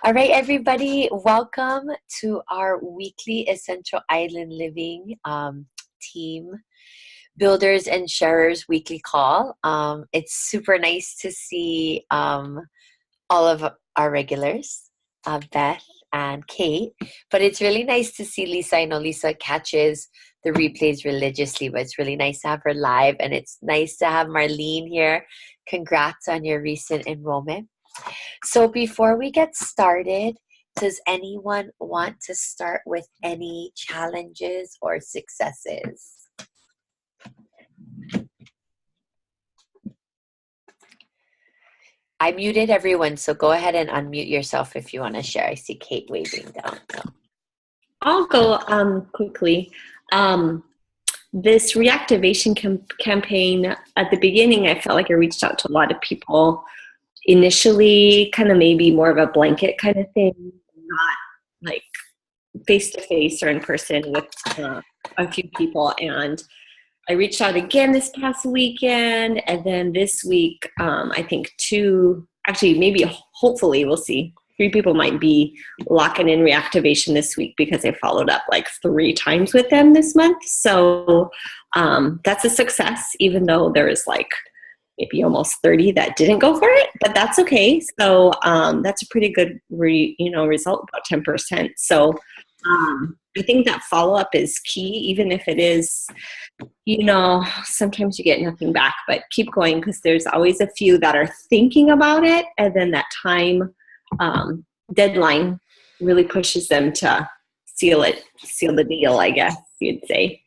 All right, everybody, welcome to our weekly Essential Island Living team builders and sharers weekly call. It's super nice to see all of our regulars, Beth and Kate, but it's really nice to see Lisa. I know Lisa catches the replays religiously, but it's really nice to have her live, and it's nice to have Marlene here. Congrats on your recent enrollment. So before we get started, does anyone want to start with any challenges or successes? I muted everyone, so go ahead and unmute yourself if you want to share. I see Kate waving down. I'll go quickly. This reactivation campaign, at the beginning, I felt like I reached out to a lot of people. Initially, kind of maybe more of a blanket kind of thing, not like face-to-face or in person with a few people. And I reached out again this past weekend, and then this week, I think hopefully we'll see. 3 people might be locking in reactivation this week because I followed up like 3 times with them this month. So that's a success, even though there is like maybe almost 30 that didn't go for it, but that's okay. So that's a pretty good result, about 10%. So I think that follow-up is key, even if it is, sometimes you get nothing back, but keep going, because there's always a few that are thinking about it, and then that time deadline really pushes them to seal the deal, I guess you'd say.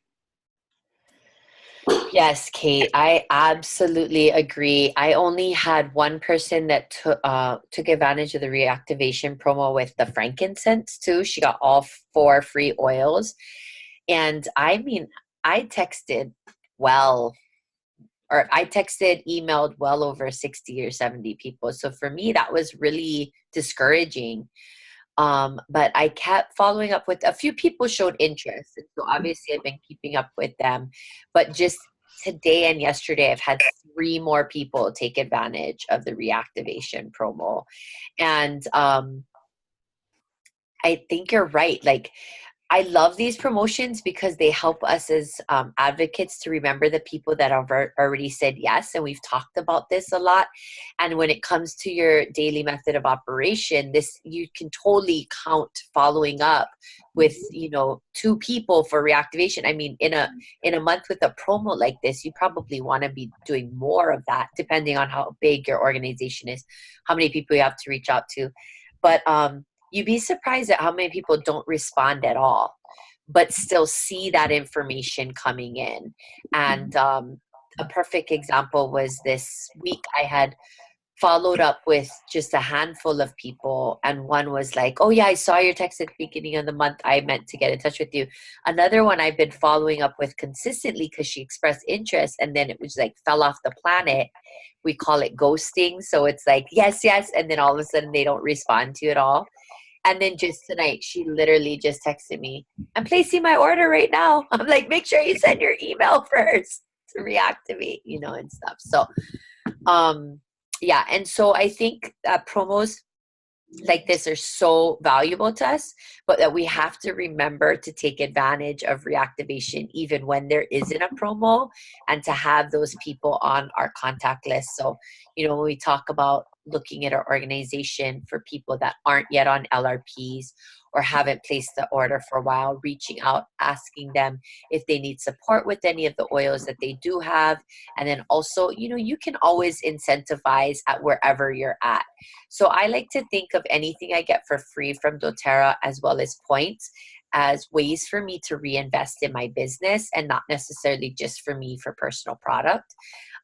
Yes, Kate, I absolutely agree. I only had one person that took advantage of the reactivation promo with the frankincense too. She got all 4 free oils. And I mean, I emailed well over 60 or 70 people. So for me, that was really discouraging. But I kept following up with a few people showed interest. And so obviously I've been keeping up with them. But just today and yesterday, I've had 3 more people take advantage of the reactivation promo. And I think you're right. Like, I love these promotions because they help us as advocates to remember the people that have already said yes. And we've talked about this a lot. And when it comes to your daily method of operation, you can totally count following up with, 2 people for reactivation. I mean, in a month with a promo like this, you probably want to be doing more of that, depending on how big your organization is, how many people you have to reach out to. But you'd be surprised at how many people don't respond at all, but still see that information coming in. And a perfect example was this week I had followed up with just a handful of people, and one was like, oh yeah, I saw your text at the beginning of the month, I meant to get in touch with you. Another one I've been following up with consistently because she expressed interest, and then it was like fell off the planet. We call it ghosting. So it's like yes, and then all of a sudden they don't respond to you at all. And then just tonight, she literally just texted me, I'm placing my order right now. I'm like, make sure you send your email first to reactivate, and stuff. So, yeah. And so I think that promos like this are so valuable to us, but that we have to remember to take advantage of reactivation even when there isn't a promo, and to have those people on our contact list. So, when we talk about looking at our organization for people that aren't yet on LRPs or haven't placed the order for a while, reaching out, asking them if they need support with any of the oils that they do have. And then also, you can always incentivize at wherever you're at. So I like to think of anything I get for free from doTERRA, as well as points, as ways for me to reinvest in my business, and not necessarily just for me for personal product.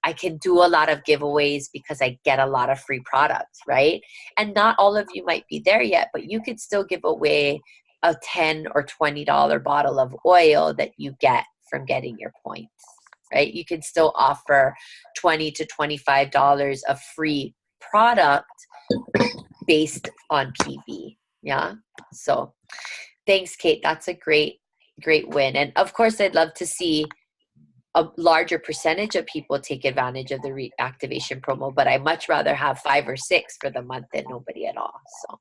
I can do a lot of giveaways because I get a lot of free products, right? And not all of you might be there yet, but you could still give away a $10 or $20 bottle of oil that you get from getting your points, right? You can still offer $20 to $25 of free product based on PV. Yeah. So thanks, Kate. That's a great win. And of course, I'd love to see a larger percentage of people take advantage of the reactivation promo, but I much rather have 5 or 6 for the month than nobody at all. So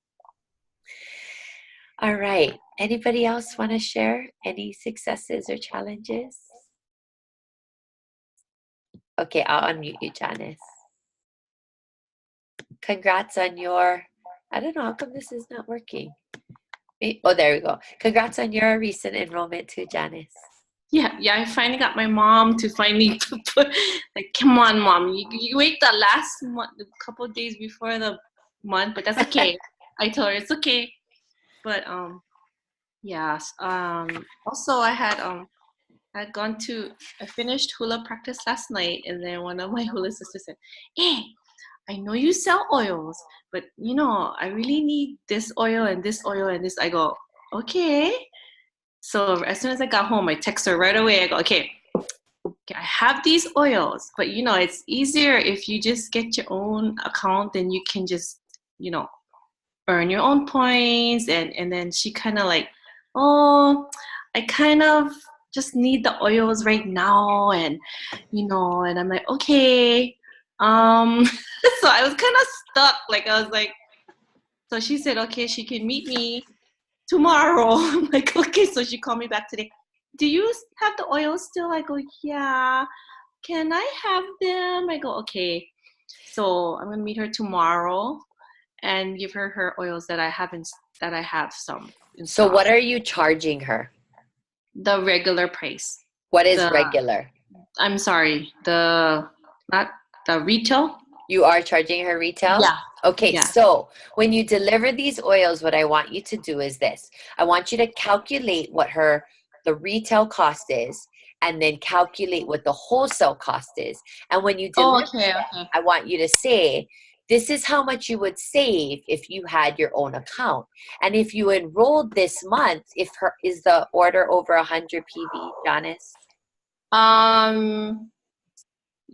All right. Anybody else want to share any successes or challenges? Okay, I'll unmute you, Janice. Congrats on your, I don't know, how come this is not working? Oh, there we go. Congrats on your recent enrollment too, Janice. Yeah, I finally got my mom to finally put, like, come on, mom, you wait the last month, a couple of days before the month, but that's okay. I told her it's okay. But yes. Also, I finished hula practice last night, and then one of my hula sisters said, "Hey, I know you sell oils, but I really need this oil and this oil and this." I go, "Okay." So as soon as I got home, I text her right away. I go, okay, I have these oils, but it's easier if you just get your own account, then you can just, earn your own points. And then she kind of like, oh, I kind of just need the oils right now. And I'm like, okay. So I was kind of stuck. Like, I was like, so she said, okay, she can meet me tomorrow. I'm like, okay. So she called me back today. Do you have the oils still? I go, yeah. Can I have them? I go, okay. So I'm gonna meet her tomorrow and give her her oils that I have some in So stock. what are you charging her? The regular price. What is regular? I'm sorry, not the retail. You are charging her retail? Yeah. Okay, Yeah. so when you deliver these oils, what I want you to do is this. I want you to calculate what the retail cost is, and then calculate what the wholesale cost is. And when you deliver Okay. I want you to say, this is how much you would save if you had your own account. And if you enrolled this month, is the order over 100 PV, Janice?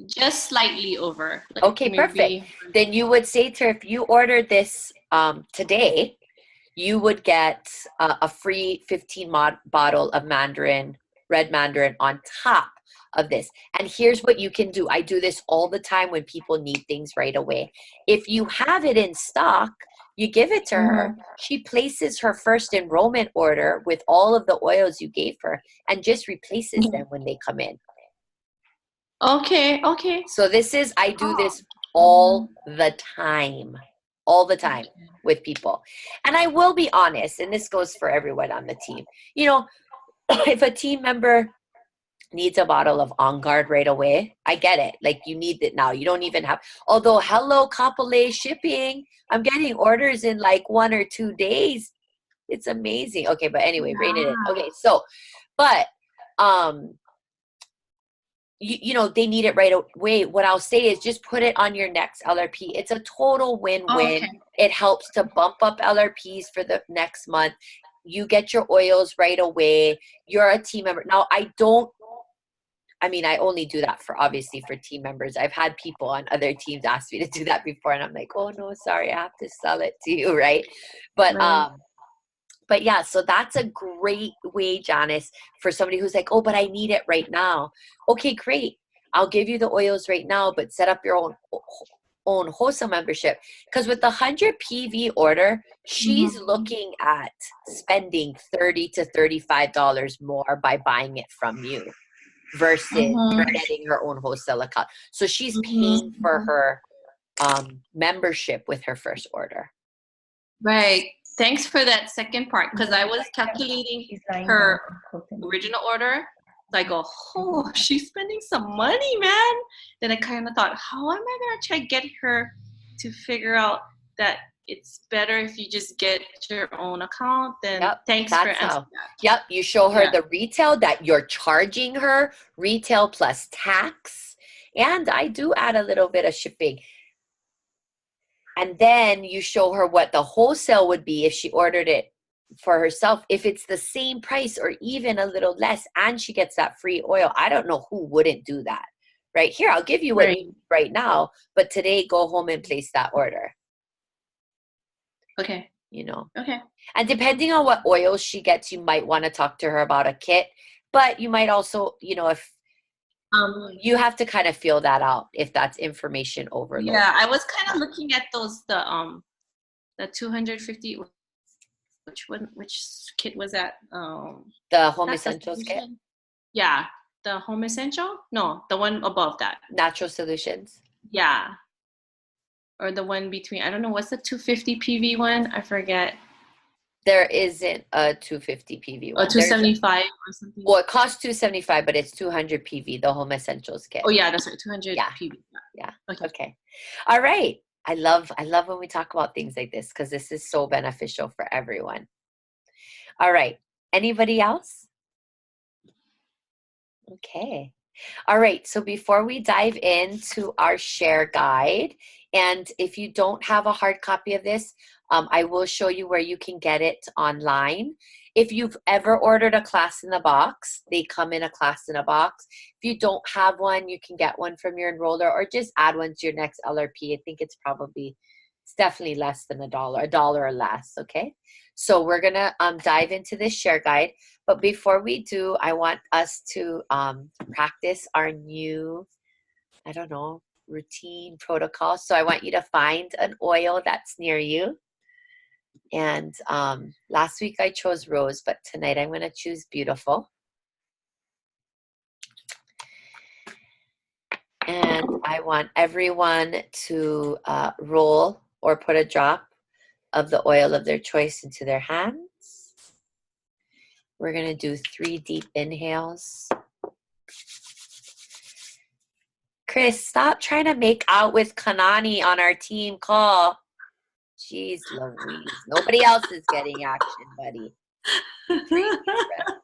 Just slightly over. Like okay, maybe, perfect. Then you would say to her, if you order this today, you would get a free 15 bottle of red Mandarin on top of this. And here's what you can do. I do this all the time when people need things right away. If you have it in stock, you give it to her. She places her first enrollment order with all of the oils you gave her and just replaces them when they come in. Okay. So I do this all the time with people. And I will be honest, and this goes for everyone on the team. If a team member needs a bottle of On Guard right away, I get it. Like, you need it now. You don't even have, although hello, Kapolei shipping, I'm getting orders in like 1 or 2 days. It's amazing. Okay, but anyway, rein it in. Okay, so, but, they need it right away. What I'll say is just put it on your next LRP. It's a total win-win. Okay. It helps to bump up LRPs for the next month. You get your oils right away. You're a team member. Now, I only do that obviously for team members. I've had people on other teams ask me to do that before, and I'm like, oh no, sorry, I have to sell it to you, right? But yeah, so that's a great way, Janice, for somebody who's like, oh, but I need it right now. Okay, great. I'll give you the oils right now, but set up your own wholesale membership. Because with the 100 PV order, she's looking at spending $30 to $35 more by buying it from you versus getting her own wholesale account. So she's paying for her membership with her first order. Right. Thanks for that second part, because I was calculating her original order. So I go, oh, she's spending some money, man. Then I kind of thought, how am I going to try to get her to figure out that it's better if you just get your own account? Then thanks for answering that. Yep, you show her the retail that you're charging her, retail plus tax. And I do add a little bit of shipping. And then you show her what the wholesale would be if she ordered it for herself. If it's the same price or even a little less, and she gets that free oil, I don't know who wouldn't do that. Right here, I'll give you what you need right now, but today go home and place that order. Okay. Okay. And depending on what oils she gets, you might want to talk to her about a kit, but you might also, if you have to kind of feel that out if that's information overload. Yeah, I was kind of looking at those the 250 which one? Which kit was that? The Home That's the Essentials kit, solution. Yeah, the home essential. No, the one above that. Natural Solutions. Yeah, or the one between. I don't know what's the 250 PV one. I forget. There isn't a 250 PV Or one. There's 275 or something. well, it costs 275, but it's 200 PV. The Home Essentials kit. Oh yeah, that's right. 200 Yeah. PV. Yeah. Okay. Okay. All right. I love when we talk about things like this because this is so beneficial for everyone. All right. Anybody else? Okay. All right. So before we dive into our share guide, and if you don't have a hard copy of this, I will show you where you can get it online. If you've ever ordered a class in a box, they come in a class in a box. If you don't have one, you can get one from your enroller or just add one to your next LRP. I think it's definitely less than a dollar or less. Okay. So we're going to dive into this share guide. But before we do, I want us to practice our new, I don't know, routine protocol. So I want you to find an oil that's near you. And last week I chose rose, but tonight I'm going to choose beautiful. And I want everyone to roll or put a drop of the oil of their choice into their hands. We're going to do 3 deep inhales. Chris, stop trying to make out with Kanani on our team call. Jeez Louise. Nobody else is getting action, buddy. 3 deep breaths.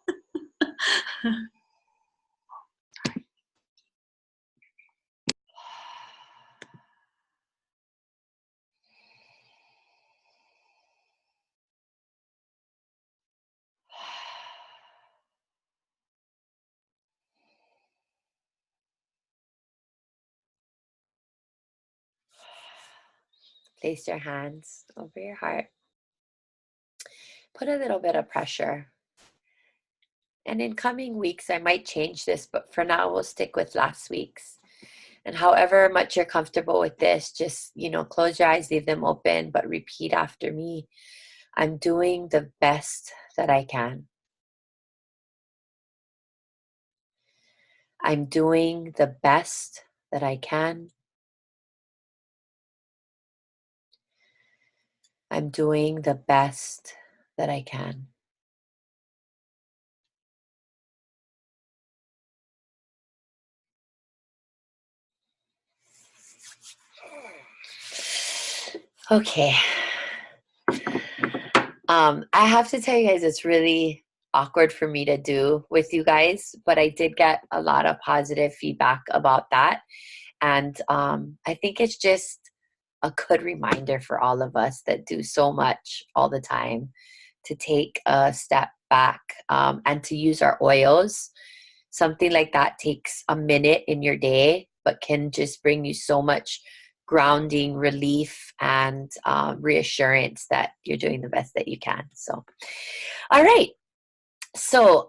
Place your hands over your heart. Put a little bit of pressure. And in coming weeks, I might change this, but for now, we'll stick with last week's. And however much you're comfortable with this, just, close your eyes, leave them open, but repeat after me. I'm doing the best that I can. I'm doing the best that I can. I'm doing the best that I can. Okay. I have to tell you guys, it's really awkward for me to do with you guys, but I did get a lot of positive feedback about that. And I think it's just a good reminder for all of us that do so much all the time to take a step back and to use our oils. Something like that takes a minute in your day, but can just bring you so much grounding, relief, and reassurance that you're doing the best that you can. So, all right. So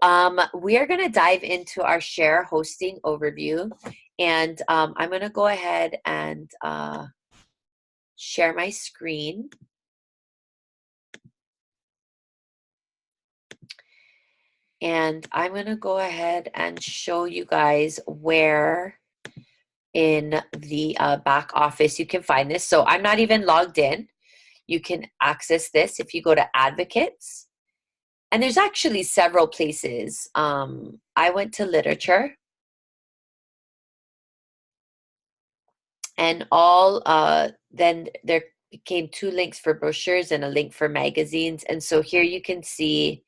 we are going to dive into our share hosting overview. And I'm going to go ahead and share my screen. And I'm going to go ahead and show you guys where in the back office you can find this. So I'm not even logged in. You can access this if you go to Advocates. And there's actually several places. I went to Literature. And then there became 2 links for brochures and a link for magazines. And so here you can see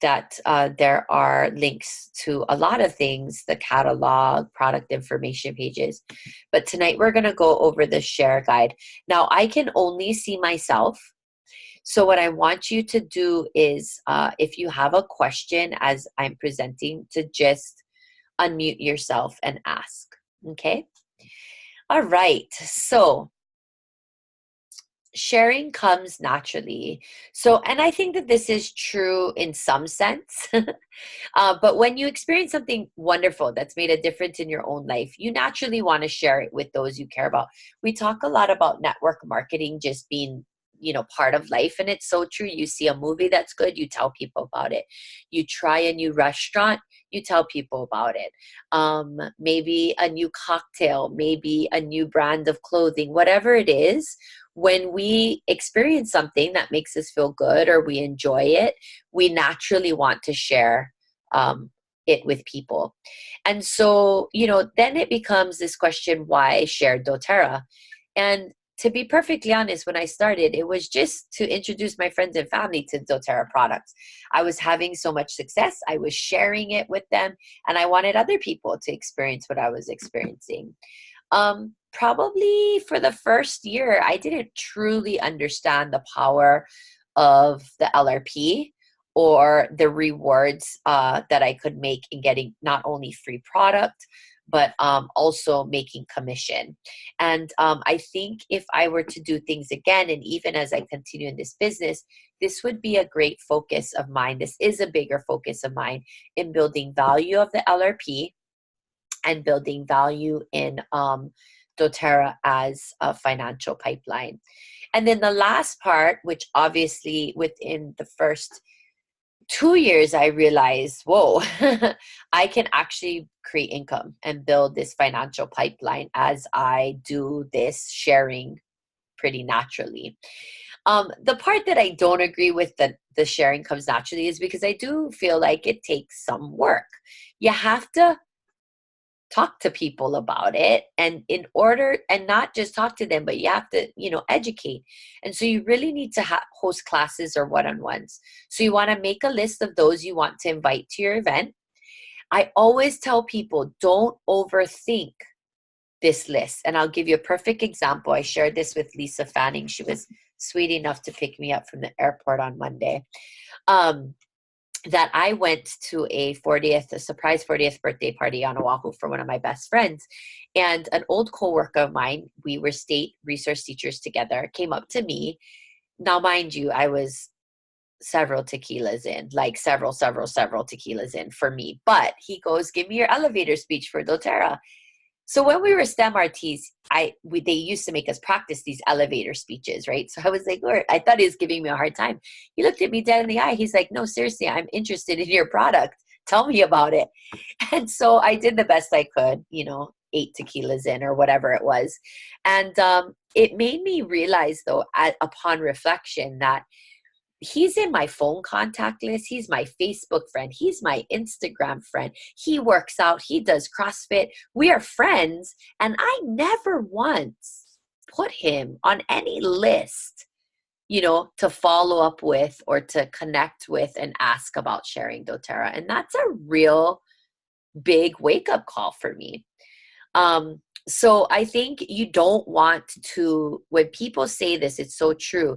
that there are links to a lot of things, the catalog, product information pages. But tonight we're going to go over the share guide. Now, I can only see myself. So what I want you to do is, if you have a question as I'm presenting, to just unmute yourself and ask. Okay? All right. So sharing comes naturally. So, and I think that this is true in some sense. But when you experience something wonderful that's made a difference in your own life, you naturally want to share it with those you care about. We talk a lot about network marketing just being part of life. And it's so true. You see a movie that's good, you tell people about it. You try a new restaurant, you tell people about it. Maybe a new cocktail, maybe a new brand of clothing, whatever it is. When we experience something that makes us feel good or we enjoy it, we naturally want to share it with people. And so, then it becomes this question, why share doTERRA? And to be perfectly honest, when I started, it was just to introduce my friends and family to doTERRA products. I was having so much success. I was sharing it with them, and I wanted other people to experience what I was experiencing. Probably for the first year, I didn't truly understand the power of the LRP or the rewards that I could make in getting not only free product, but also making commission. And I think if I were to do things again, and even as I continue in this business, this would be a great focus of mine. This is a bigger focus of mine in building value of the LRP and building value in doTERRA as a financial pipeline. And then the last part, which obviously within the first 2 years, I realized, whoa, I can actually create income and build this financial pipeline as I do this sharing pretty naturally. The part that I don't agree with that the sharing comes naturally is because I do feel like it takes some work. You have to talk to people about it, and not just talk to them, but you have to educate. And so you really need to host classes or one-on-ones. So you want to make a list of those you want to invite to your event. I always tell people, don't overthink this list. And I'll give you a perfect example. I shared this with Lisa Fanning. She was sweet enough to pick me up from the airport on Monday. That I went to a surprise 40th birthday party on Oahu for one of my best friends. And an old coworker of mine, we were state resource teachers together, came up to me. Now, mind you, I was several tequilas in, like several tequilas in for me. But he goes, give me your elevator speech for doTERRA. So when we were STEM RTs, they used to make us practice these elevator speeches, right? So I was like, Lord, I thought he was giving me a hard time. He looked at me dead in the eye. He's like, no, seriously, I'm interested in your product. Tell me about it. And so I did the best I could, 8 tequilas in or whatever it was. And it made me realize, though, upon reflection, that he's in my phone contact list. He's my Facebook friend. He's my Instagram friend. He works out. He does CrossFit. We are friends. And I never once put him on any list, to follow up with or to connect with and ask about sharing doTERRA. And that's a real big wake-up call for me. So I think you don't want to, when people say this, it's so true.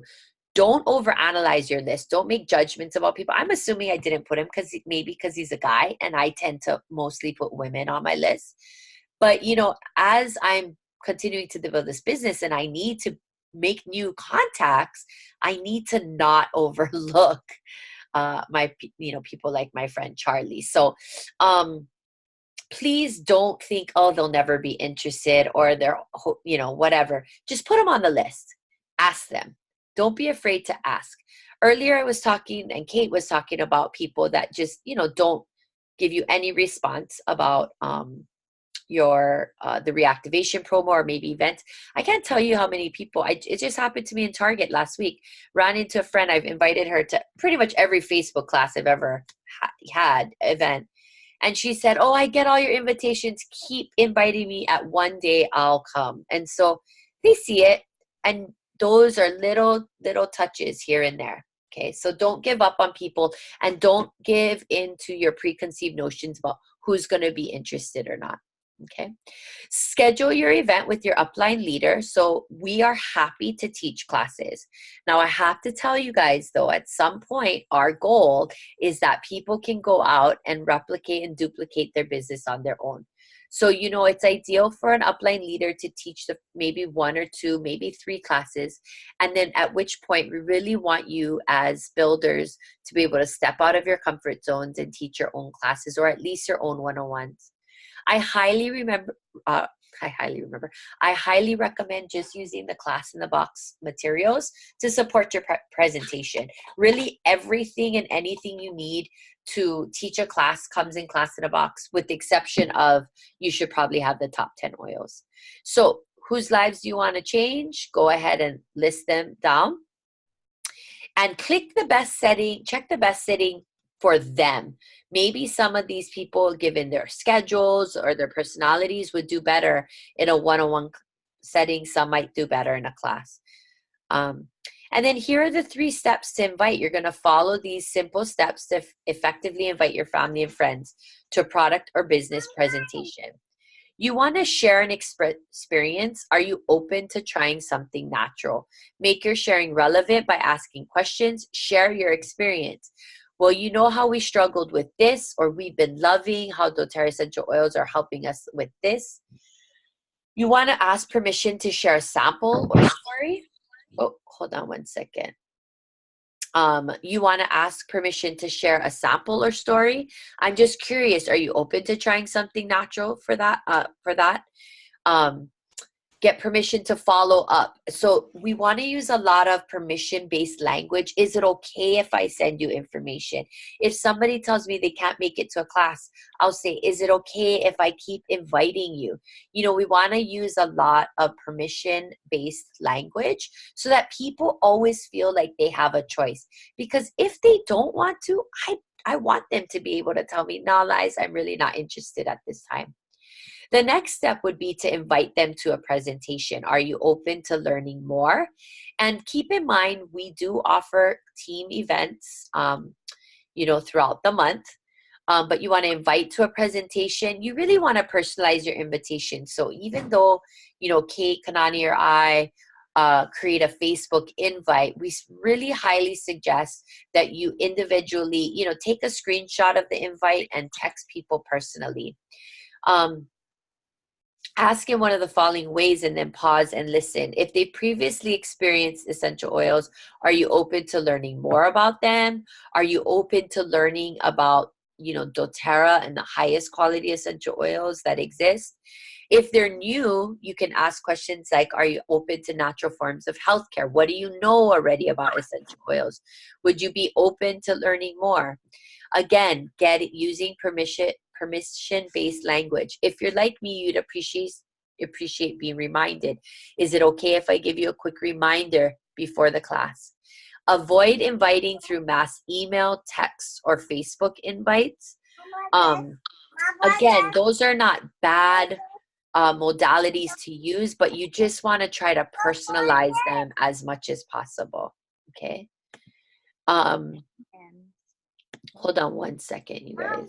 Don't overanalyze your list. Don't make judgments about people. I'm assuming I didn't put him because he's a guy, and I tend to mostly put women on my list. But, as I'm continuing to develop this business and I need to make new contacts, I need to not overlook people like my friend Charlie. So please don't think, oh, they'll never be interested or they're, whatever. Just put them on the list. Ask them. Don't be afraid to ask. Earlier I was talking, and Kate was talking about people that just, don't give you any response about the reactivation promo or maybe events. I can't tell you how many people, it just happened to me in Target last week. Ran into a friend. I've invited her to pretty much every Facebook class I've ever had event. And she said, oh, I get all your invitations. Keep inviting me. At one day I'll come. And so they see it, and those are little touches here and there. Okay, so don't give up on people, and don't give into your preconceived notions about who's going to be interested or not. Okay, schedule your event with your upline leader. So we are happy to teach classes. Now, I have to tell you guys, though, at some point, our goal is that people can go out and replicate and duplicate their business on their own. So, it's ideal for an upline leader to teach maybe 1 or 2, maybe 3 classes. And then at which point we really want you as builders to be able to step out of your comfort zones and teach your own classes, or at least your own one-on-ones. I highly I highly recommend just using the class in the box materials to support your presentation. Really, everything and anything you need to teach a class comes in class in a box, with the exception of you should probably have the top 10 oils. So whose lives do you want to change? Go ahead and list them down and click the best setting, check the best setting for them. Maybe some of these people, given their schedules or their personalities, would do better in a one-on-one setting. Some might do better in a class. And then here are the 3 steps to invite. You're going to follow these simple steps to effectively invite your family and friends to a product or business presentation. You want to share an experience. Are you open to trying something natural? Make your sharing relevant by asking questions. Share your experience. Well, you know how we struggled with this, or we've been loving how doTERRA essential oils are helping us with this. You want to ask permission to share a sample or story. Oh, hold on one second. You want to ask permission to share a sample or story. I'm just curious, are you open to trying something natural for that? Get permission to follow up. So we want to use a lot of permission-based language. Is it okay if I send you information? If somebody tells me they can't make it to a class, I'll say, is it okay if I keep inviting you? You know, we want to use a lot of permission-based language so that people always feel like they have a choice. Because if they don't want to, I want them to be able to tell me, no, Liz, I'm really not interested at this time. The next step would be to invite them to a presentation. Are you open to learning more? And keep in mind, we do offer team events, throughout the month. But you want to invite to a presentation. You really want to personalize your invitation. So even though, Kate, Kanani, or I create a Facebook invite, we really highly suggest that you individually, take a screenshot of the invite and text people personally. Ask in one of the following ways and then pause and listen. If they previously experienced essential oils, are you open to learning more about them? Are you open to learning about, doTERRA and the highest quality essential oils that exist? If they're new, you can ask questions like, are you open to natural forms of healthcare? What do you know already about essential oils? Would you be open to learning more? Again, get it using permission-based language. If you're like me, you'd appreciate being reminded. Is it okay if I give you a quick reminder before the class? Avoid inviting through mass email, text, or Facebook invites. Again, those are not bad modalities to use, but you just want to try to personalize them as much as possible. Okay. Hold on one second, you guys.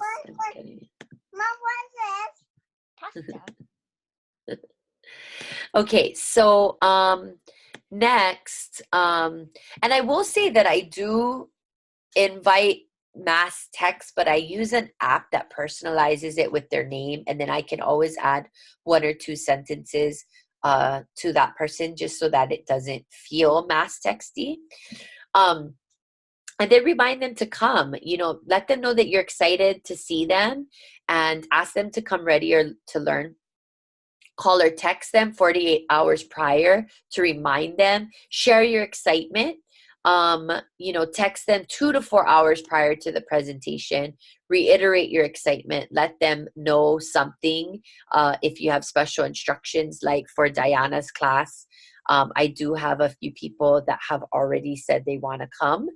Okay, so next, and I will say that I do invite mass text, but I use an app that personalizes it with their name, and then I can always add 1 or 2 sentences to that person just so that it doesn't feel mass texty. And then remind them to come, let them know that you're excited to see them and ask them to come ready or to learn. Call or text them 48 hours prior to remind them. Share your excitement. Text them 2 to 4 hours prior to the presentation. Reiterate your excitement. Let them know something. If you have special instructions, like for Diana's class, I do have a few people that have already said they want to come,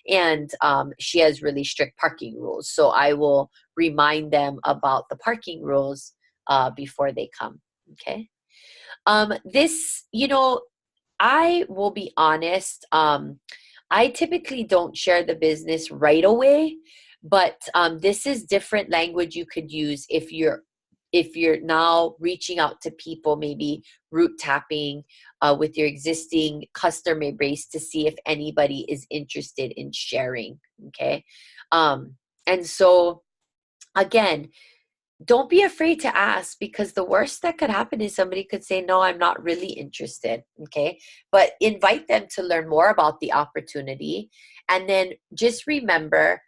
and she has really strict parking rules. So I will remind them about the parking rules before they come. Okay. I will be honest. I typically don't share the business right away, but this is different language you could use if you're now reaching out to people, maybe root tapping with your existing customer base to see if anybody is interested in sharing. Okay. And so again, don't be afraid to ask, because the worst that could happen is somebody could say, no, I'm not really interested. Okay. But invite them to learn more about the opportunity. And then just remember,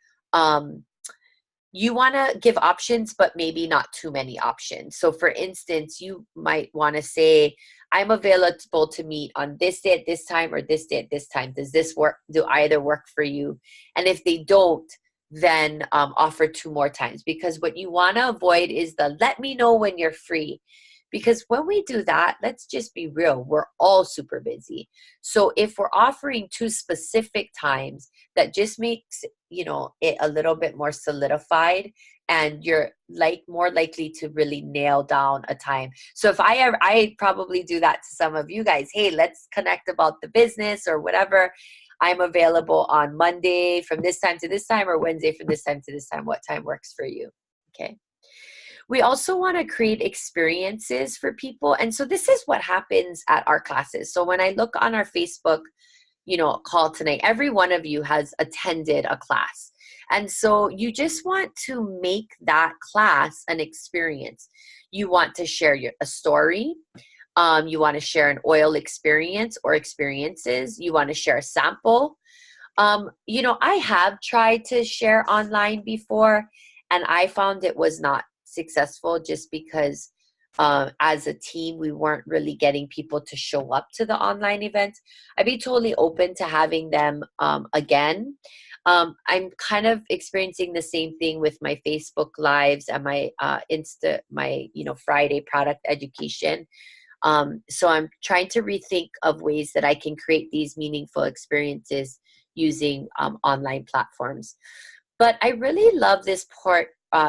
you want to give options, but maybe not too many options. So for instance, you might want to say, I'm available to meet on this day at this time or this day at this time. Does this work? Do either work for you? And if they don't, then offer 2 more times, because what you want to avoid is the let me know when you're free. Because when we do that, let's just be real, we're all super busy. So if we're offering 2 specific times, that just makes, it a little bit more solidified, and you're more likely to really nail down a time. So if I probably do that to some of you guys, hey, let's connect about the business or whatever. I'm available on Monday from this time to this time, or Wednesday from this time to this time. What time works for you? Okay. We also want to create experiences for people. And so this is what happens at our classes. So when I look on our Facebook, call tonight, every one of you has attended a class. And so you just want to make that class an experience. You want to share a story. You want to share an oil experience or experiences. You want to share a sample. I have tried to share online before, and I found it was not successful, just because as a team, we weren't really getting people to show up to the online events. I'd be totally open to having them again. I'm kind of experiencing the same thing with my Facebook lives and my Friday product education. So I'm trying to rethink of ways that I can create these meaningful experiences using online platforms. But I really love this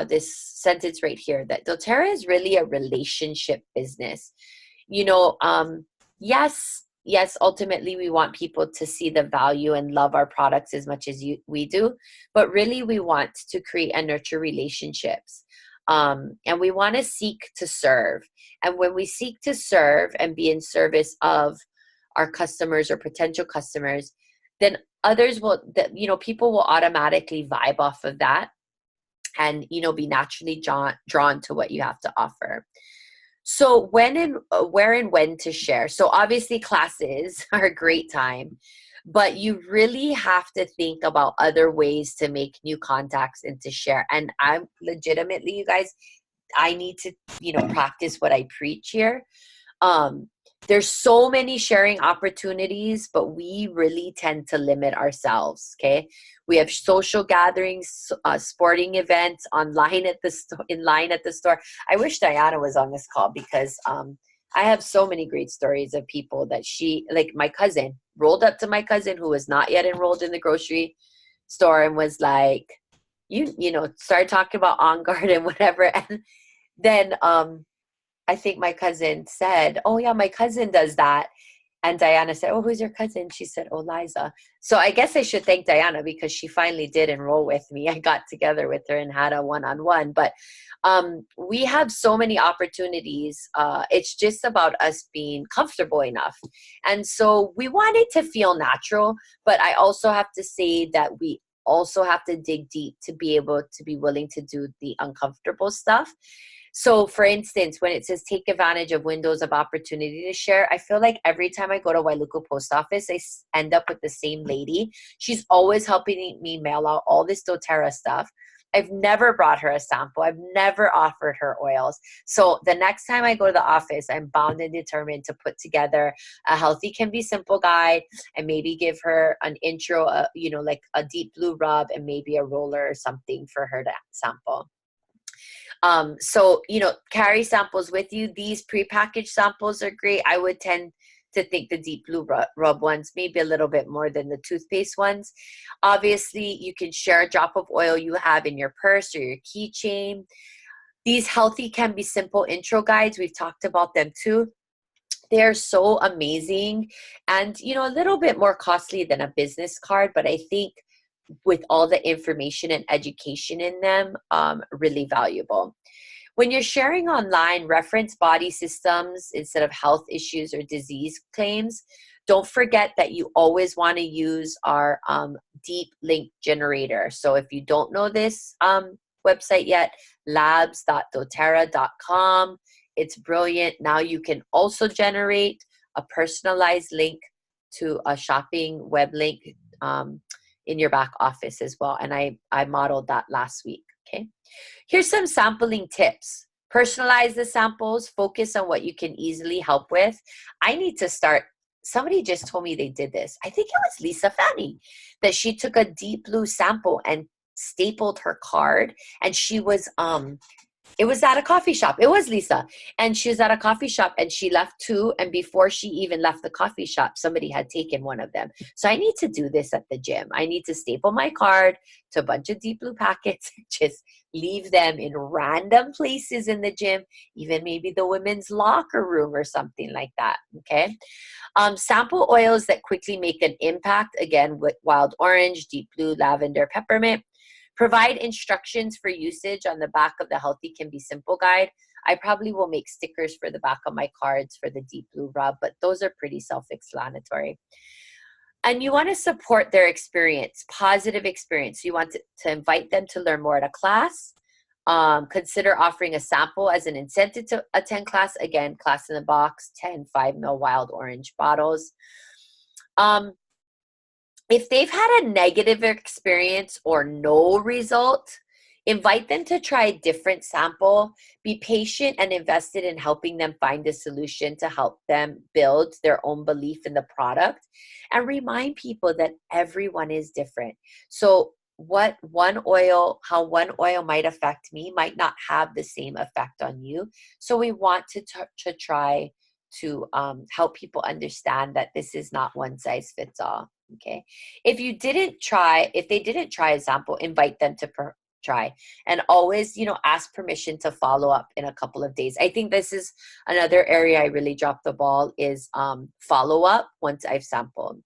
this sentence right here, that doTERRA is really a relationship business. Yes, ultimately we want people to see the value and love our products as much as we do, but really we want to create and nurture relationships. And we want to seek to serve. And when we seek to serve and be in service of our customers or potential customers, then people will automatically vibe off of that, and be naturally drawn to what you have to offer. So where and when to share. So obviously classes are a great time, but you really have to think about other ways to make new contacts and to share. And I'm legitimately, you guys, I need to practice what I preach here. There's so many sharing opportunities, but we really tend to limit ourselves. Okay, we have social gatherings, sporting events, in line at the store. I wish Diana was on this call, because I have so many great stories of people that my cousin rolled up to my cousin who was not yet enrolled in the grocery store and was like, started talking about On Guard and whatever, and then I think my cousin said, oh yeah, my cousin does that. And Diana said, oh, who's your cousin? She said, oh, Liza. So I guess I should thank Diana, because she finally did enroll with me. I got together with her and had a one-on-one. But we have so many opportunities. It's just about us being comfortable enough. And so we want it to feel natural. But I also have to say that we also have to dig deep to be able to be willing to do the uncomfortable stuff. So for instance, when it says take advantage of windows of opportunity to share, I feel like every time I go to Wailuku Post Office, I end up with the same lady. She's always helping me mail out all this doTERRA stuff. I've never brought her a sample. I've never offered her oils. So the next time I go to the office, I'm bound and determined to put together a healthy can be simple guide, and maybe give her an intro, like a deep blue rub and maybe a roller or something for her to sample. So, carry samples with you. These prepackaged samples are great. I would tend to think the deep blue rub ones, maybe a little bit more than the toothpaste ones. Obviously, you can share a drop of oil you have in your purse or your keychain. These healthy can be simple intro guides. We've talked about them too. They're so amazing and, a little bit more costly than a business card, but I think with all the information and education in them, really valuable. When you're sharing online, reference body systems instead of health issues or disease claims. Don't forget that you always want to use our deep link generator. So if you don't know this website yet, labs.doterra.com. It's brilliant. Now you can also generate a personalized link to a shopping web link. in your back office as well. And I modeled that last week. Okay. Here's some sampling tips. Personalize the samples. Focus on what you can easily help with. I need to start. Somebody just told me they did this. I think it was Lisa Fanny, that she took a deep blue sample and stapled her card, and she was it was at a coffee shop. It was Lisa. And she was at a coffee shop and she left 2. And before she even left the coffee shop, somebody had taken one of them. So I need to do this at the gym. I need to staple my card to a bunch of deep blue packets, just leave them in random places in the gym, even maybe the women's locker room or something like that. Okay. Sample oils that quickly make an impact. Again, with wild orange, deep blue, lavender, peppermint. Provide instructions for usage on the back of the Healthy Can Be Simple guide. I probably will make stickers for the back of my cards for the deep blue rub, but those are pretty self-explanatory. And you want to support their experience, positive experience. You want to invite them to learn more at a class. Consider offering a sample as an incentive to attend class. Again, class in the box, 10 5 ml wild orange bottles. If they've had a negative experience or no result, invite them to try a different sample. Be patient and invested in helping them find a solution to help them build their own belief in the product. And remind people that everyone is different. So how one oil might affect me might not have the same effect on you. So we want to try to help people understand that this is not one size fits all. Okay. If they didn't try a sample, invite them to try, and always, ask permission to follow up in a couple of days. I think this is another area I really dropped the ball, is follow up once I've sampled.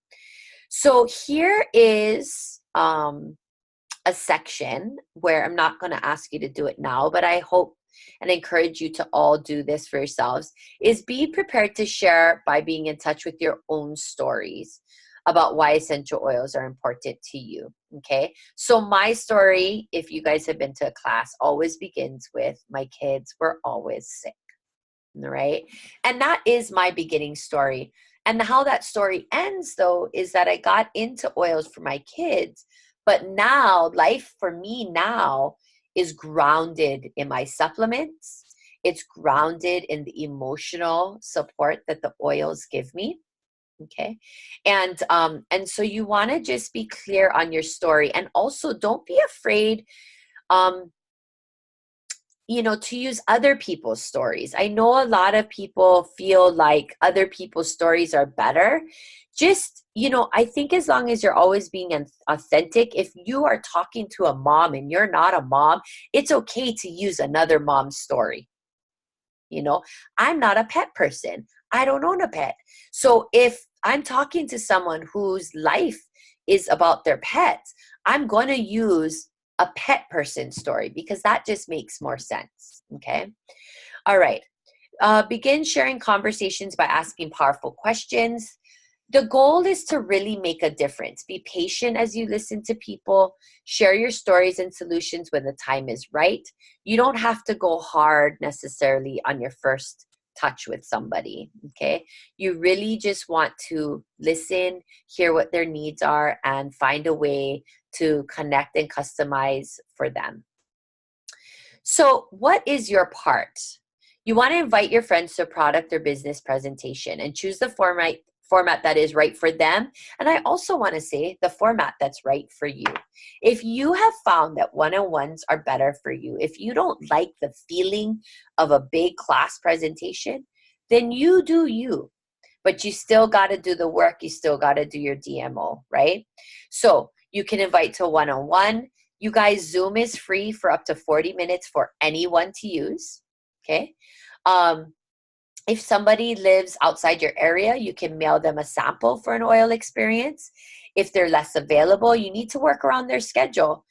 So here is a section where I'm not going to ask you to do it now, but I hope and encourage you to all do this for yourselves, is be prepared to share by being in touch with your own stories about why essential oils are important to you. Okay. So my story, if you guys have been to a class, always begins with my kids were always sick. Right. And that is my beginning story. And how that story ends, though, is that I got into oils for my kids. But now life for me now is grounded in my supplements. It's grounded in the emotional support that the oils give me. Okay. And so you want to just be clear on your story, and also don't be afraid, to use other people's stories. I know a lot of people feel like other people's stories are better. Just, I think as long as you're always being authentic, if you are talking to a mom and you're not a mom, it's okay to use another mom's story. I'm not a pet person. I don't own a pet. So if I'm talking to someone whose life is about their pets, I'm going to use a pet person story because that just makes more sense. Okay. All right. Begin sharing conversations by asking powerful questions. The goal is to really make a difference. Be patient as you listen to people. Share your stories and solutions when the time is right. You don't have to go hard necessarily on your first touch with somebody. Okay. You really just want to listen, hear what their needs are, and find a way to connect and customize for them. So what is your part? You want to invite your friends to a product or business presentation and choose the format that is right for them. And I also want to say the format that's right for you. If you have found that one-on-ones are better for you, if you don't like the feeling of a big class presentation, then you do you. But you still got to do the work. You still got to do your DMO, right? So you can invite to a one-on-one. You guys, Zoom is free for up to 40 minutes for anyone to use. Okay. If somebody lives outside your area, you can mail them a sample for an oil experience. If they're less available, you need to work around their schedule.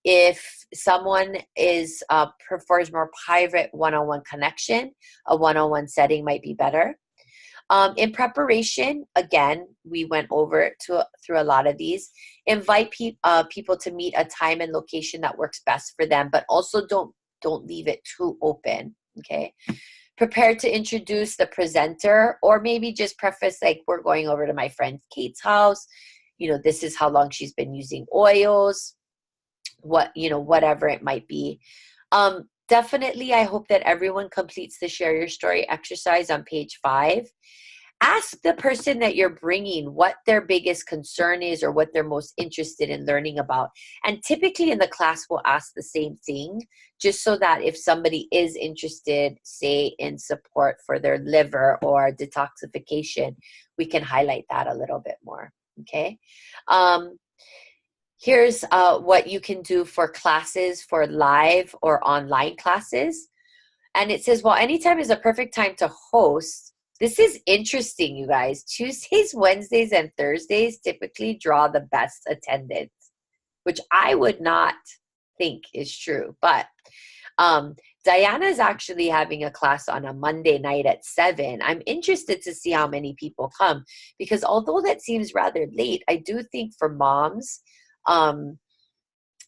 If someone prefers more private one-on-one connection, a one-on-one setting might be better. In preparation, again, we went over through a lot of these. Invite people to meet a time and location that works best for them, but also don't leave it too open. Okay. Prepare to introduce the presenter, or maybe just preface like, we're going over to my friend Kate's house. this is how long she's been using oils, whatever it might be. Definitely, I hope that everyone completes the share your story exercise on page 5. Ask the person that you're bringing what their biggest concern is or what they're most interested in learning about. And typically in the class, we'll ask the same thing, just so that if somebody is interested, say, in support for their liver or detoxification, we can highlight that a little bit more, okay? Here's what you can do for classes, for live or online classes. And it says, well, anytime is a perfect time to host. This is interesting, you guys. Tuesdays, Wednesdays, and Thursdays typically draw the best attendance, which I would not think is true. But Diana is actually having a class on a Monday night at 7. I'm interested to see how many people come, because although that seems rather late, I do think for moms,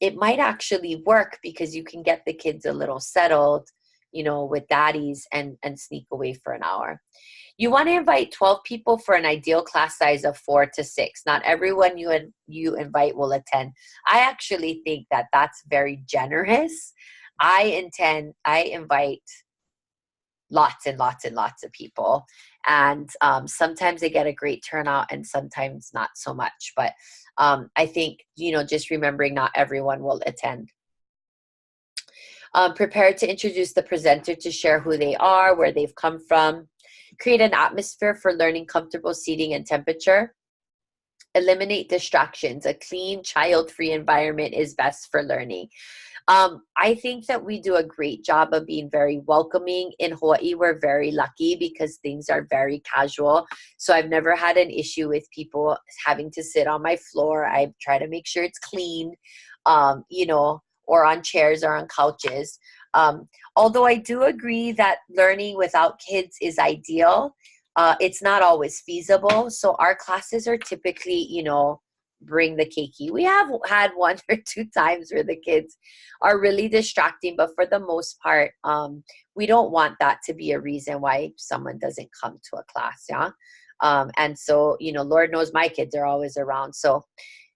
it might actually work, because you can get the kids a little settled, with daddies and sneak away for an hour. You want to invite 12 people for an ideal class size of 4 to 6. Not everyone you invite will attend. I actually think that that's very generous. I invite lots and lots and lots of people. And sometimes they get a great turnout and sometimes not so much. But I think, just remembering not everyone will attend. Prepare to introduce the presenter to share who they are, where they've come from. Create an atmosphere for learning, comfortable seating and temperature. Eliminate distractions. A clean, child-free environment is best for learning. I think that we do a great job of being very welcoming. In Hawaii, we're very lucky because things are very casual. So I've never had an issue with people having to sit on my floor. I try to make sure it's clean, or on chairs or on couches. Although I do agree that learning without kids is ideal, it's not always feasible. So our classes are typically, bring the keiki. We have had 1 or 2 times where the kids are really distracting, but for the most part, we don't want that to be a reason why someone doesn't come to a class. Yeah. And so, Lord knows my kids are always around. So,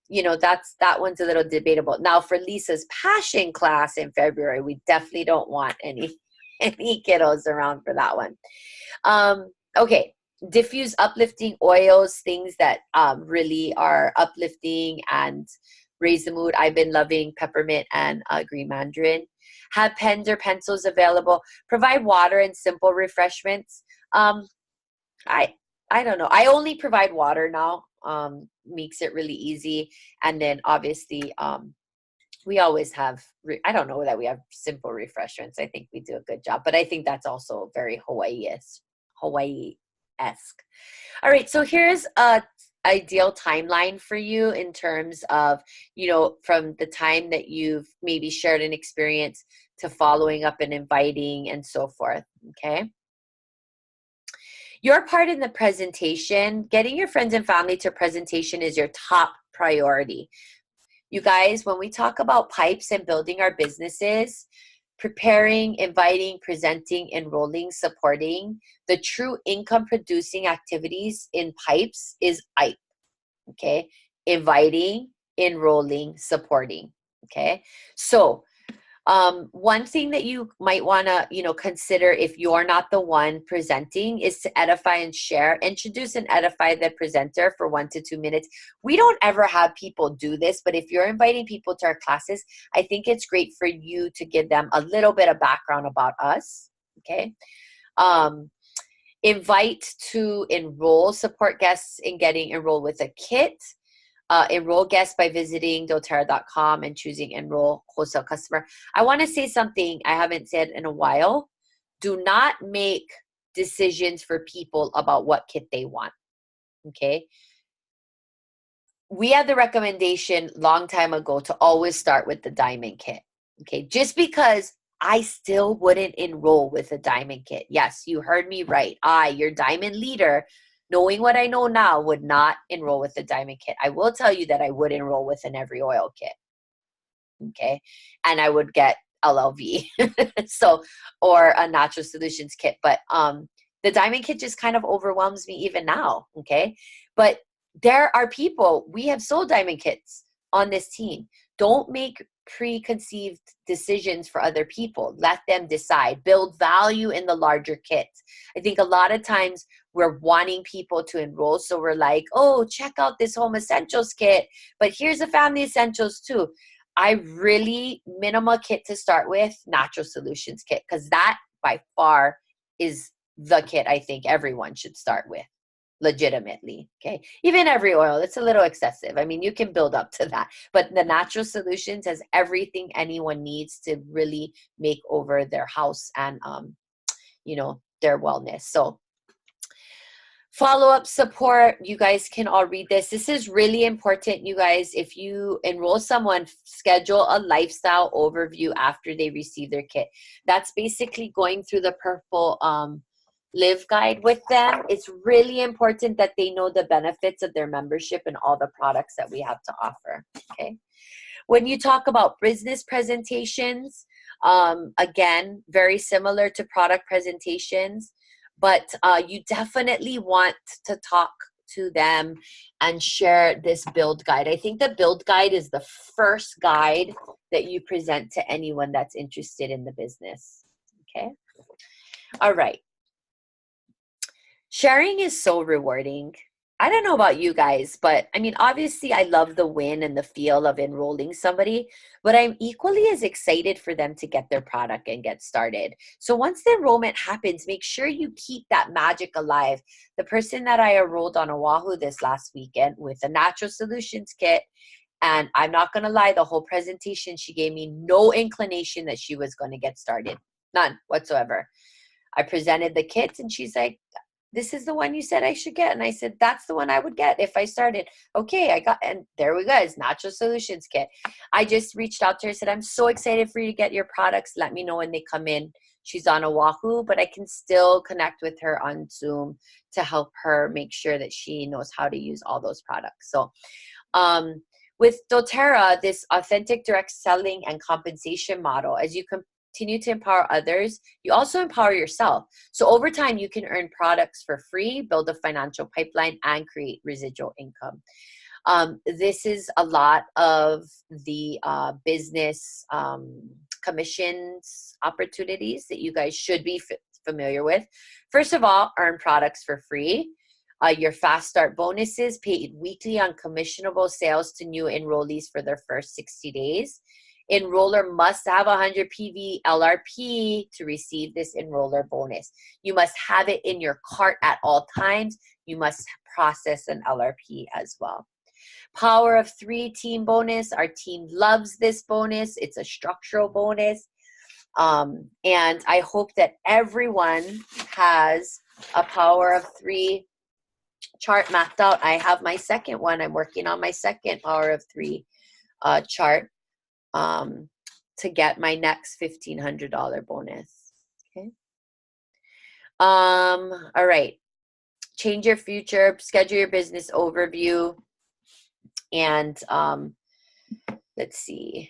that one's a little debatable. Now for Lisa's passion class in February, we definitely don't want any kiddos around for that one. Okay. Diffuse uplifting oils, things that really are uplifting and raise the mood. I've been loving peppermint and green mandarin. Have pens or pencils available. Provide water and simple refreshments. I don't know. I only provide water now. Makes it really easy. And then obviously we always have, I don't know that we have simple refreshments. I think we do a good job, but I think that's also very Hawaii-esque. All right, so here's a ideal timeline for you in terms of, from the time that you've maybe shared an experience to following up and inviting and so forth, okay? Your part in the presentation, getting your friends and family to presentation is your top priority. You guys, when we talk about pipes and building our businesses, preparing, inviting, presenting, enrolling, supporting, the true income producing activities in pipes is IPE, okay? Inviting, enrolling, supporting, okay? So one thing that you might want to, consider if you're not the one presenting is to edify and share. Introduce and edify the presenter for 1 to 2 minutes. We don't ever have people do this, but if you're inviting people to our classes, I think it's great for you to give them a little bit of background about us, okay? Invite to enroll, support guests in getting enrolled with a kit. Enroll guests by visiting doTERRA.com and choosing enroll wholesale customer. I want to say something I haven't said in a while. Do not make decisions for people about what kit they want, okay? We had the recommendation long time ago to always start with the diamond kit, okay? Just because I still wouldn't enroll with a diamond kit. Yes, you heard me right. I, your diamond leader, knowing what I know now, would not enroll with the diamond kit. I will tell you that I would enroll with an every oil kit, okay? And I would get LLV, or a natural solutions kit. But the diamond kit just kind of overwhelms me even now, okay? But there are people, we have soul diamond kits on this team. Don't make preconceived decisions for other people. Let them decide. Build value in the larger kits. I think a lot of times we're wanting people to enroll, so we're like, oh, check out this home essentials kit, but here's a family essentials too. I really, minimal kit to start with, natural solutions kit, because that by far is the kit I think everyone should start with, legitimately. Okay, even every oil, it's a little excessive. I mean, you can build up to that, but the natural solutions has everything anyone needs to really make over their house and their wellness. So follow-up support, you guys can all read this. This is really important, you guys. If you enroll someone, schedule a lifestyle overview after they receive their kit. That's basically going through the purple live guide with them. It's really important that they know the benefits of their membership and all the products that we have to offer. Okay, when you talk about business presentations, again, very similar to product presentations, but you definitely want to talk to them and share this build guide. I think the build guide is the first guide that you present to anyone that's interested in the business. Okay, all right. Sharing is so rewarding. I don't know about you guys, but I mean, obviously I love the win and the feel of enrolling somebody, but I'm equally as excited for them to get their product and get started. So once the enrollment happens, make sure you keep that magic alive. The person that I enrolled on Oahu this last weekend with a natural solutions kit, and I'm not going to lie, the whole presentation, she gave me no inclination that she was going to get started. None whatsoever. I presented the kits and she's like, this is the one you said I should get. And I said, that's the one I would get if I started. Okay, I got, and there we go. It's Natural Solutions Kit. I just reached out to her and said, I'm so excited for you to get your products. Let me know when they come in. She's on Oahu, but I can still connect with her on Zoom to help her make sure that she knows how to use all those products. So with doTERRA, this authentic direct selling and compensation model, as you continue to empower others, you also empower yourself. So over time, you can earn products for free, build a financial pipeline, and create residual income. This is a lot of the business commissions opportunities that you guys should be familiar with. First of all, earn products for free. Your fast start bonuses paid weekly on commissionable sales to new enrollees for their first 60 days. Enroller must have 100 PV LRP to receive this enroller bonus. You must have it in your cart at all times. You must process an LRP as well. Power of 3 team bonus. Our team loves this bonus. It's a structural bonus. And I hope that everyone has a power of 3 chart mapped out. I have my second one. I'm working on my second power of 3 chart to get my next $1,500 bonus. Okay. All right. Change your future, schedule your business overview, and let's see.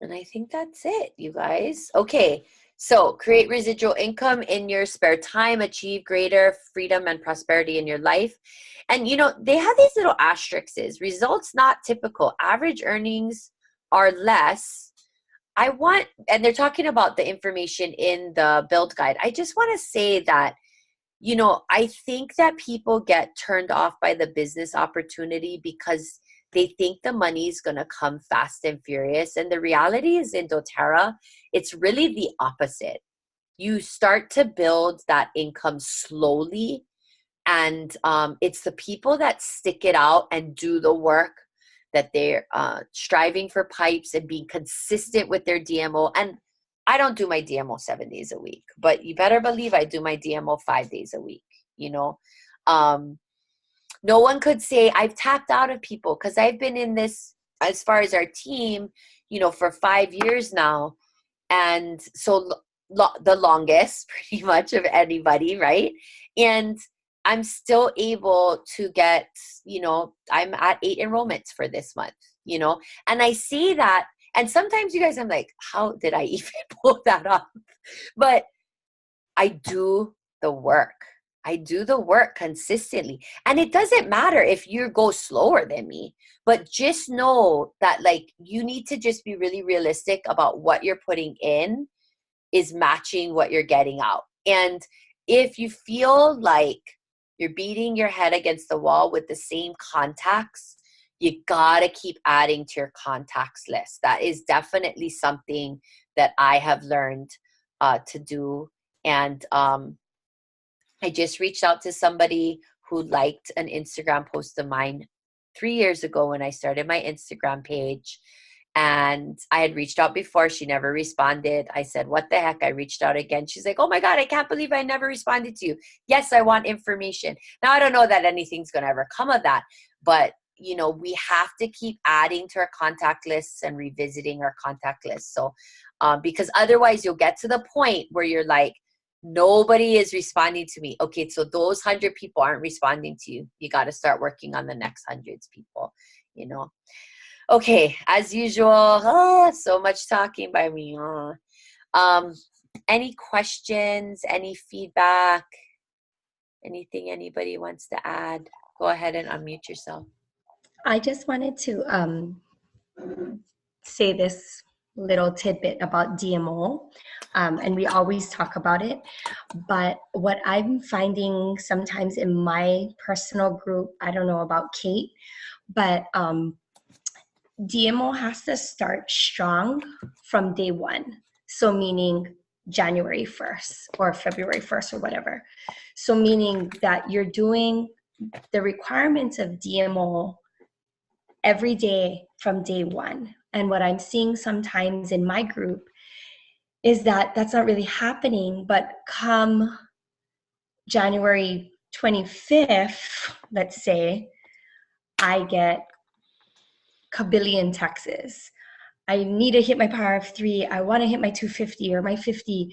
And I think that's it, you guys. Okay. So create residual income in your spare time, achieve greater freedom and prosperity in your life. And, you know, they have these little asterisks. Results not typical. Average earnings are less. And they're talking about the information in the build guide. I just want to say that, you know, I think that people get turned off by the business opportunity because they think the money is going to come fast and furious. And the reality is in doTERRA, it's really the opposite. You start to build that income slowly. And it's the people that stick it out and do the work, that they're striving for pipes and being consistent with their DMO. And I don't do my DMO 7 days a week, but you better believe I do my DMO 5 days a week, you know. No one could say I've tapped out of people, because I've been in this, as far as our team, you know, for 5 years now. And so the longest pretty much of anybody, right? And I'm still able to get, you know, I'm at 8 enrollments for this month, you know, and I see that. And sometimes you guys, I'm like, how did I even pull that off? But I do the work. I do the work consistently. And it doesn't matter if you go slower than me, but just know that like you need to just be really realistic about what you're putting in is matching what you're getting out. And if you feel like you're beating your head against the wall with the same contacts, you gotta keep adding to your contacts list. That is definitely something that I have learned to do. And I just reached out to somebody who liked an Instagram post of mine 3 years ago when I started my Instagram page. And I had reached out before. She never responded. I said, what the heck? I reached out again. She's like, oh my God, I can't believe I never responded to you. Yes, I want information. Now, I don't know that anything's going to ever come of that, but you know, we have to keep adding to our contact lists and revisiting our contact lists. So, because otherwise you'll get to the point where you're like, nobody is responding to me. Okay, so those 100 people aren't responding to you. You got to start working on the next hundreds people, you know. Okay, as usual, so much talking by me. Any questions, any feedback, anything anybody wants to add? Go ahead and unmute yourself. I just wanted to say this little tidbit about DMO, and we always talk about it, but what I'm finding sometimes in my personal group, I don't know about Kate, but DMO has to start strong from day one. So meaning January 1st or February 1st or whatever. So meaning that you're doing the requirements of DMO every day from day one. And what I'm seeing sometimes in my group is that that's not really happening, but come January 25th, let's say, I get kabillion texts. I need to hit my power of 3. I want to hit my 250 or my 50.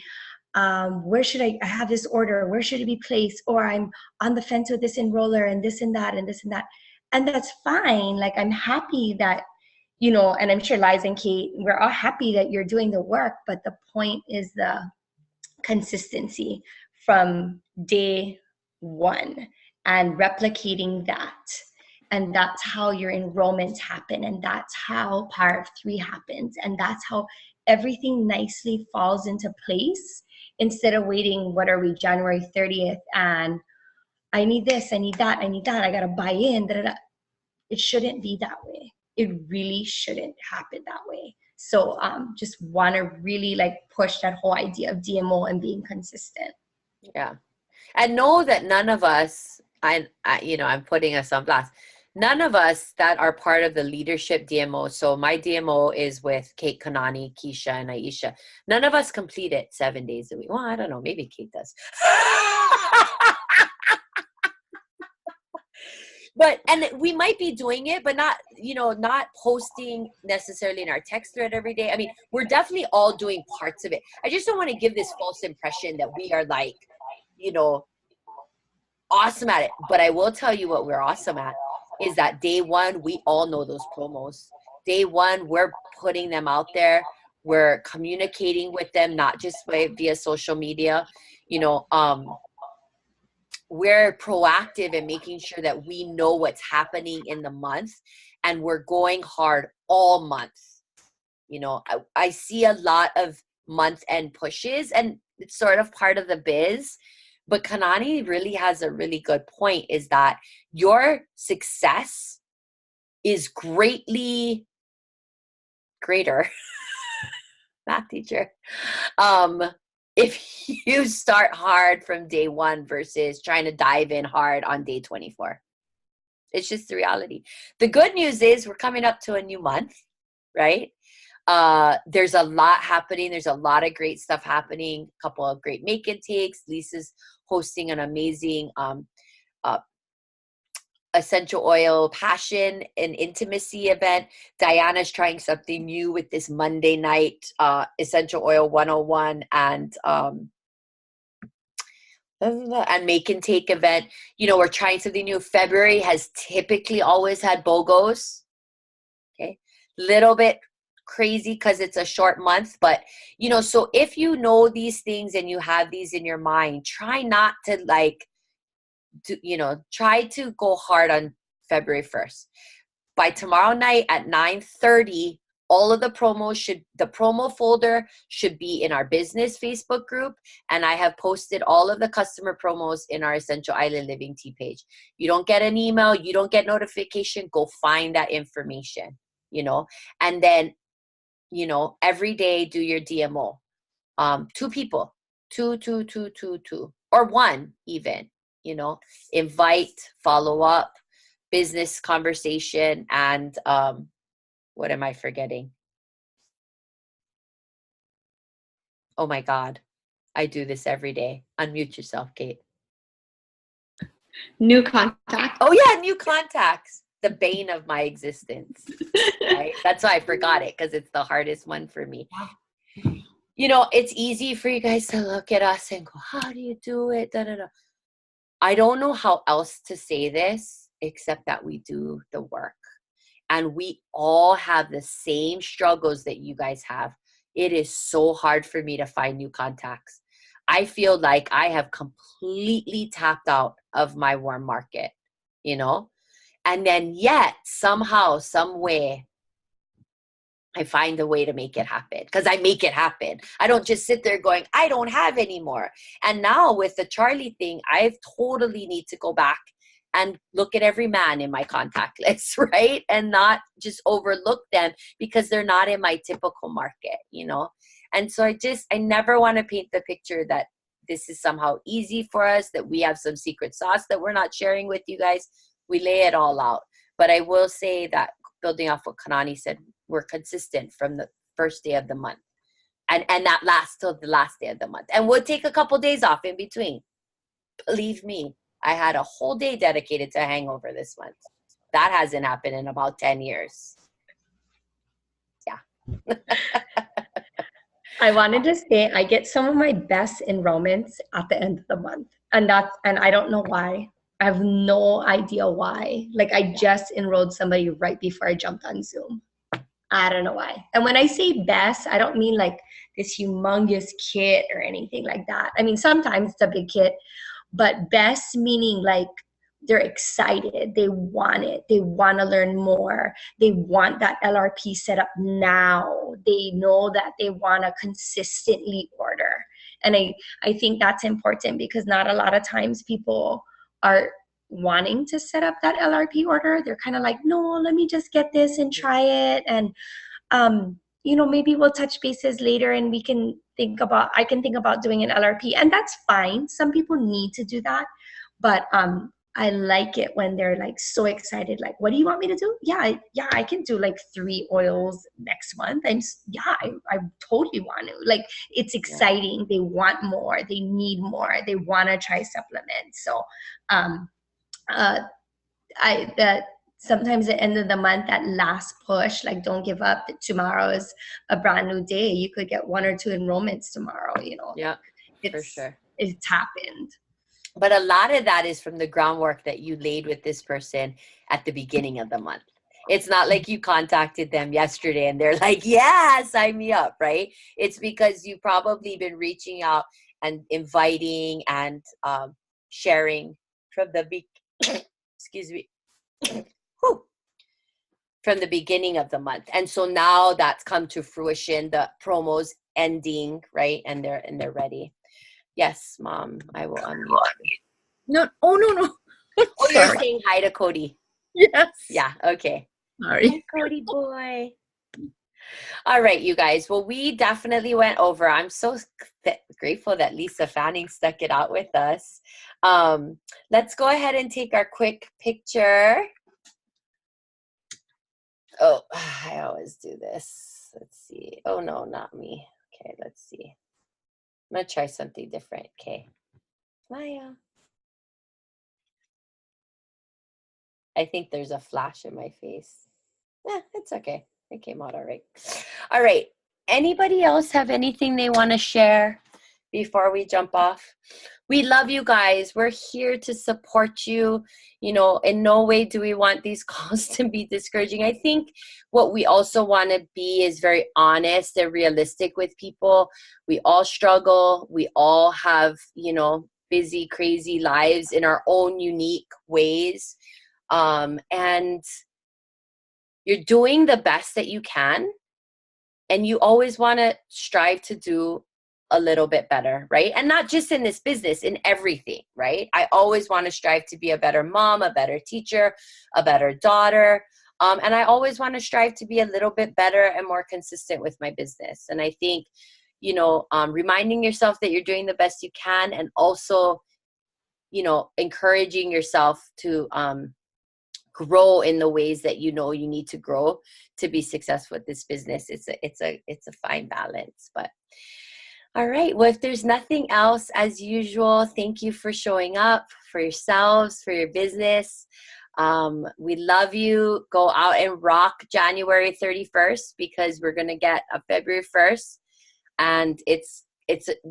Where should I have this order? Where should it be placed? Or I'm on the fence with this enroller and this and that and this and that. And that's fine. Like, I'm happy that, you know, and I'm sure Liza and Kate, we're all happy that you're doing the work, but the point is the consistency from day one and replicating that. And that's how your enrollments happen. And that's how Power of 3 happens. And that's how everything nicely falls into place instead of waiting, what are we, January 30th, and I need this, I need that, I need that, I got to buy in. Da, da, da. It shouldn't be that way. It really shouldn't happen that way. So just want to really like push that whole idea of DMO and being consistent. Yeah. And know that none of us, I you know, I'm putting us on blast. None of us that are part of the leadership DMO. So my DMO is with Kate, Kanani, Keisha, and Aisha. None of us complete it 7 days a week. Well, I don't know. Maybe Kate does. But, and we might be doing it, but not, you know, not posting necessarily in our text thread every day. I mean, we're definitely all doing parts of it. I just don't want to give this false impression that we are like, you know, awesome at it. But I will tell you what we're awesome at is that day one, we all know those promos. Day one, we're putting them out there. We're communicating with them, not just via social media, you know, we're proactive in making sure that we know what's happening in the month, and we're going hard all month. You know, I see a lot of month end pushes, and it's sort of part of the biz, but Kanani really has a really good point, is that your success is greatly greater, math teacher, if you start hard from day one versus trying to dive in hard on day 24. It's just the reality. The good news is we're coming up to a new month, right? There's a lot happening. There's a lot of great stuff happening. A couple of great make and takes. Lisa's hosting an amazing essential oil passion and intimacy event. Diana's trying something new with this Monday night essential oil 101 and make and take event. You know, we're trying something new. February has typically always had BOGOs. Okay, little bit crazy because it's a short month, but you know, so if you know these things and you have these in your mind, try not to like try to go hard on February 1st. By tomorrow night at 9:30, all of the promo folder should be in our business Facebook group. And I have posted all of the customer promos in our Essential Island Living Tea page. You don't get an email, you don't get notification, go find that information, and then, every day do your DMO. 2 people, two, or 1 even, invite, follow up, business conversation, and what am I forgetting? Oh my God. I do this every day. Unmute yourself, Kate. New contact. Oh yeah, new contacts. The bane of my existence. Right? That's why I forgot it, because it's the hardest one for me. It's easy for you guys to look at us and go, how do you do it? Da, da, da. I don't know how else to say this except that we do the work. And we all have the same struggles that you guys have. It is so hard for me to find new contacts. I feel like I have completely tapped out of my warm market, and then yet somehow, some way, I find a way to make it happen, because I make it happen. I don't just sit there going, I don't have any more. And now with the Charlie thing, I totally need to go back and look at every man in my contact list, right? And not just overlook them because they're not in my typical market, And so I never want to paint the picture that this is somehow easy for us, that we have some secret sauce that we're not sharing with you guys. We lay it all out. But I will say that, building off what Kanani said, we're consistent from the first day of the month. And that lasts till the last day of the month. And we'll take a couple days off in between. Believe me, I had a whole day dedicated to a hangover this month. That hasn't happened in about 10 years. Yeah. I wanted to say I get some of my best enrollments at the end of the month. And I don't know why. I have no idea why. Like, I just enrolled somebody right before I jumped on Zoom. I don't know why. And when I say best, I don't mean like this humongous kit or anything like that. I mean, sometimes it's a big kit, but best meaning like they're excited. They want it. They want to learn more. They want that LRP set up now. They know that they want to consistently order. And I think that's important, because not a lot of times people are wanting to set up that LRP order. They're kind of like, no, let me just get this and try it. And, maybe we'll touch bases later and I can think about doing an LRP, and that's fine. Some people need to do that. But, I like it when they're like so excited, like, what do you want me to do? Yeah, I can do like 3 oils next month. I totally want to. Like, it's exciting. They want more. They need more. They want to try supplements. So, sometimes at the end of the month, that last push, like, don't give up. Tomorrow is a brand new day. You could get 1 or 2 enrollments tomorrow, Yeah, for sure. It's happened. But a lot of that is from the groundwork that you laid with this person at the beginning of the month. It's not like you contacted them yesterday and they're like, yeah, sign me up, right? It's because you've probably been reaching out and inviting and sharing from the excuse me, from the beginning of the month. And so now that's come to fruition, the promos ending, right? And they're ready. Yes, Mom, I will unmute you. No. Oh, You're saying hi to Cody. Yes. Yeah, okay. Sorry. Hi, Cody boy. All right, you guys. Well, we definitely went over. I'm so grateful that Lisa Fanning stuck it out with us. Let's go ahead and take our quick picture. Oh, I always do this. Let's see. Oh, no, not me. Okay, let's see. I'm going to try something different. Okay. Maya. I think there's a flash in my face. It's okay. It came out all right. All right. Anybody else have anything they want to share before we jump off? We love you guys. We're here to support you. In no way do we want these calls to be discouraging. I think what we also want to be is very honest and realistic with people. We all struggle. We all have, busy, crazy lives in our own unique ways. And you're doing the best that you can. And you always want to strive to do a little bit better, right? And not just in this business, in everything, right? I always want to strive to be a better mom, a better teacher, a better daughter. And I always want to strive to be a little bit better and more consistent with my business. And I think, you know, reminding yourself that you're doing the best you can, and also, you know, encouraging yourself to grow in the ways that you know you need to grow to be successful with this business. It's a fine balance. But all right, well, if there's nothing else, as usual, thank you for showing up for yourselves, for your business. We love you. Go out and rock January 31st, because we're going to get a February 1st. And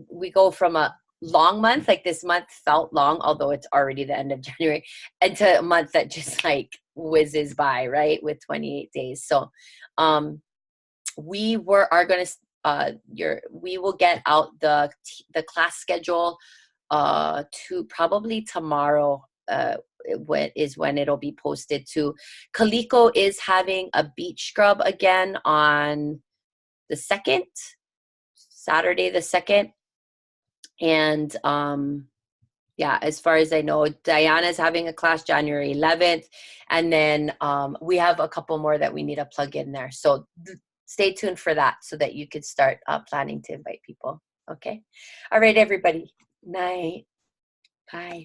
we go from a long month, like this month felt long, although it's already the end of January, into a month that just like whizzes by, right, with 28 days. So we will get out the class schedule to probably tomorrow, when it'll be posted to. Kaliko is having a beach scrub again on the 2nd, Saturday the 2nd. And yeah, as far as I know, Diana's having a class January 11th. And then we have a couple more that we need to plug in there. So stay tuned for that, so that you could start planning to invite people. Okay. All right, everybody. Night. Bye.